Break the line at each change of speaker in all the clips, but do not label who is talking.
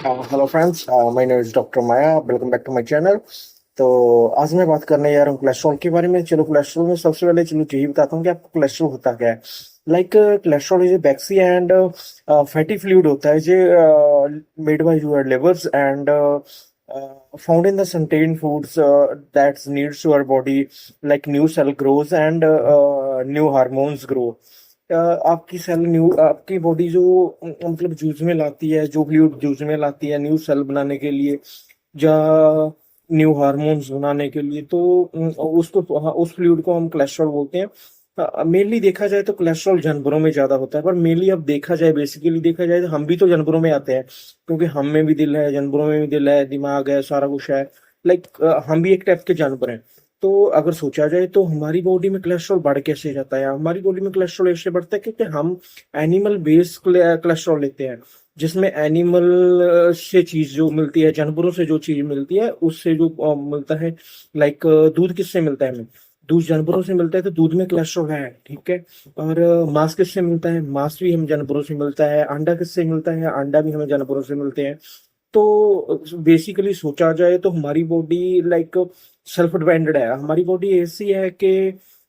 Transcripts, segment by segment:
Hello friends, my name is doctor Maya. Welcome back to my channel. तो आज मैं बात करने जा रहा हूँ कोलेस्ट्रॉल के बारे में। चलो, कोलेस्ट्रॉल में सबसे पहले चलो यही बताता हूँ कि आपको कोलेस्ट्रॉल होता क्या है। Like cholesterol is a waxy and fatty fluid होता है जो made by your livers and found in the certain foods that needs your body, like new cell grows and new hormones grow. आपकी cell new आपकी body जो मतलब use में लाती है, जो फ्लूइड यूज में लाती है न्यू सेल बनाने के लिए या न्यू हार्मोन्स बनाने के लिए, तो उसको हाँ, उस फ्लूइड को हम कोलेस्ट्रॉल बोलते हैं। मेनली देखा जाए तो कोलेस्ट्रॉल जानवरों में ज्यादा होता है, पर मेनली अब देखा जाए, बेसिकली देखा जाए तो हम भी तो जानवरों में आते हैं, क्योंकि हम में भी दिल है, जानवरों में भी दिल है, दिमाग है, सारा कुछ है। लाइक हम भी एक टाइप के जानवर हैं। तो अगर सोचा जाए तो हमारी बॉडी में कोलेस्ट्रॉल बढ़ कैसे जाता है? हमारी बॉडी में कोलेस्ट्रॉल ऐसे बढ़ता है क्योंकि हम एनिमल बेस्ड कोलेस्ट्रॉल लेते हैं, जिसमें एनिमल से चीज जो मिलती है, जानवरों से जो चीज मिलती है उससे जो मिलता है। लाइक दूध किससे मिलता है? हमें दूध जानवरों से मिलता है, तो दूध में कोलेस्ट्रॉल है, ठीक है। और मांस किससे मिलता है? मांस भी हम जानवरों से मिलता है। अंडा किससे मिलता है? अंडा भी हमें जानवरों से मिलते हैं। तो बेसिकली सोचा जाए तो हमारी बॉडी लाइक सेल्फ डिपेंडेंट है। हमारी बॉडी ऐसी है कि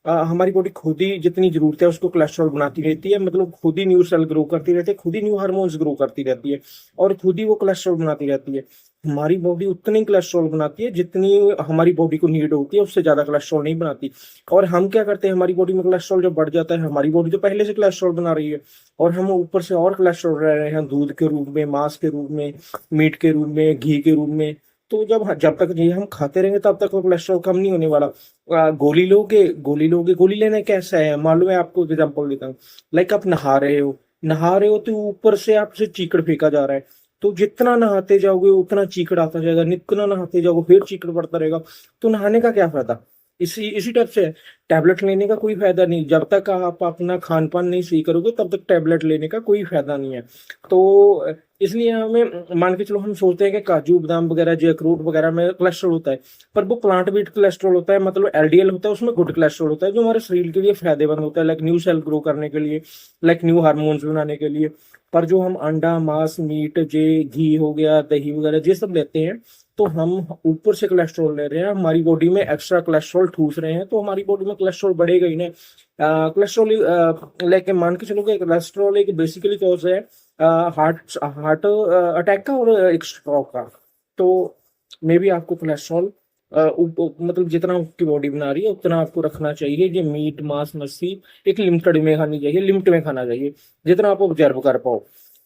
हमारी बॉडी खुद ही जितनी जरूरत है उसको कोलेस्ट्रॉल बनाती रहती है, मतलब खुद ही न्यू सेल ग्रो करती रहती है, खुद ही न्यू हार्मोन्स ग्रो करती रहती है, और खुद ही वो कोलेस्ट्रॉल बनाती रहती है। हमारी बॉडी उतनी कोलेस्ट्रॉल बनाती है जितनी हमारी बॉडी को नीड होती है, उससे ज्यादा कोलेस्ट्रॉल नहीं बनाती। और हम क्या करते हैं? हमारी बॉडी में कोलेस्ट्रॉल जब बढ़ जाता है, हमारी बॉडी तो पहले से कोलेस्ट्रॉल बना रही है, और हम ऊपर से और कोलेस्ट्रॉल रह रहे हैं दूध के रूप में, मांस के रूप में, मीट के रूप में, घी के रूप में। तो जब जब तक ये हम खाते रहेंगे तब तक कोलेस्ट्रॉल कम नहीं होने वाला। गोली लेना कैसा है मालूम है आपको? एग्जाम्पल देता हूँ। लाइक आप नहा रहे हो तो ऊपर से आपसे चीकड़ फेंका जा रहा है, तो जितना नहाते जाओगे उतना चीकड़ आता जाएगा, जितना नहाते जाओगे फिर चीकड़ बढ़ता रहेगा। तो नहाने का क्या फायदा? इसी इसी टाइप से है। टैबलेट लेने का कोई फायदा नहीं, जब तक आप अपना खान पान नहीं सही करोगे तब तक टैबलेट लेने का कोई फायदा नहीं है। तो इसलिए हमें मान के चलो, हम सोचते हैं कि काजू बादाम वगैरह, जो अखरोट वगैरह में कोलेस्ट्रॉल होता है, पर वो प्लांट बेस्ड कोलेस्ट्रॉल होता है, मतलब एलडीएल होता है, उसमें गुड कोलेस्ट्रॉल होता है, जो हमारे शरीर के लिए फायदेमंद होता है, लाइक न्यू सेल ग्रो करने के लिए, लाइक न्यू हार्मोन्स बनाने के लिए। पर जो हम अंडा, मांस, मीट, जे घी हो गया, दही वगैरह ये सब लेते हैं, तो हम ऊपर से कोलेस्ट्रॉल ले रहे हैं, हमारी बॉडी में एक्स्ट्रा कोलेस्ट्रॉल ठूस रहे हैं, तो हमारी बॉडी में कोलेस्ट्रॉल बढ़ेगा ही ना। कोलेस्ट्रॉल लेके मान के चलो कि कोलेस्ट्रॉल एक बेसिकली कॉज है हार्ट हार्ट अटैक का और एक स्ट्रोक का। तो मे बी आपको कोलेस्ट्रॉल मतलब जितना आपकी बॉडी बना रही है उतना आपको रखना चाहिए। ये मीट, मांस, मछली एक लिमिटेड में खानी चाहिए, लिमिट में खाना चाहिए, जितना आप ऑब्जर्व कर पाओ।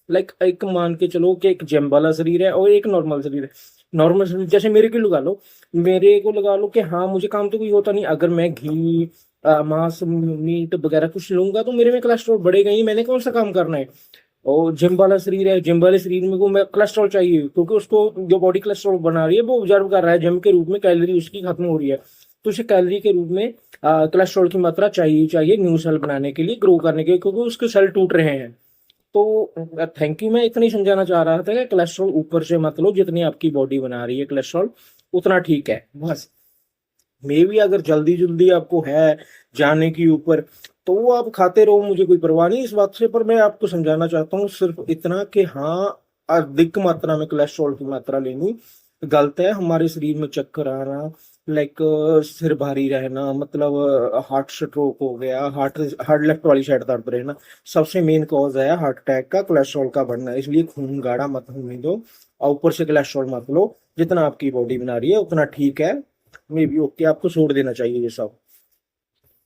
लाइक एक मान के चलो कि एक जिम वाला शरीर है और एक नॉर्मल शरीर है। नॉर्मल शरीर जैसे मेरे को लगा लो कि हाँ, मुझे काम तो कोई होता नहीं, अगर मैं घी, मांस, मीट वगैरह कुछ लूंगा तो मेरे में कोलेस्ट्रॉल बढ़ेगा ही, मैंने कौन सा काम करना है? और जिम वाला शरीर है, जिम वाले शरीर में को मैं कोलेस्ट्रॉल चाहिए, क्योंकि उसको जो बॉडी कोलेस्ट्रॉल बना रही है वो ऑब्जर्व कर रहा है, जिम के रूप में कैलोरी उसकी खत्म हो रही है, तो उसे कैलोरी के रूप में कोलेस्ट्रॉल की मात्रा चाहिए न्यू सेल बनाने के लिए, ग्रो करने के लिए, क्योंकि उसके सेल टूट रहे हैं। तो थैंक यू, मैं इतना ही समझाना चाह रहा था कि कोलेस्ट्रॉल ऊपर से मत लो, जितनी आपकी बॉडी बना रही है कोलेस्ट्रॉल उतना ठीक है बस। मे भी अगर जल्दी जल्दी आपको है जाने की ऊपर, तो वो आप खाते रहो, मुझे कोई परवाह नहीं इस बात से। पर मैं आपको समझाना चाहता हूँ सिर्फ इतना कि हाँ, अधिक मात्रा में कोलेस्ट्रॉल की मात्रा लेनी गलत है। हमारे शरीर में चक्कर आना, लाइक सिर भारी रहना, मतलब हार्ट स्ट्रोक हो गया, हार्ट हार्ट लेफ्ट वाली साइड दर्द रहना, सबसे मेन कॉज है हार्ट अटैक का कोलेस्ट्रॉल का बढ़ना। इसलिए खून गाढ़ा मत होने दो, और ऊपर से कोलेस्ट्रॉल मत लो। जितना आपकी बॉडी बना रही है उतना ठीक है, मे बी ओके, आपको छोड़ देना चाहिए ये सब।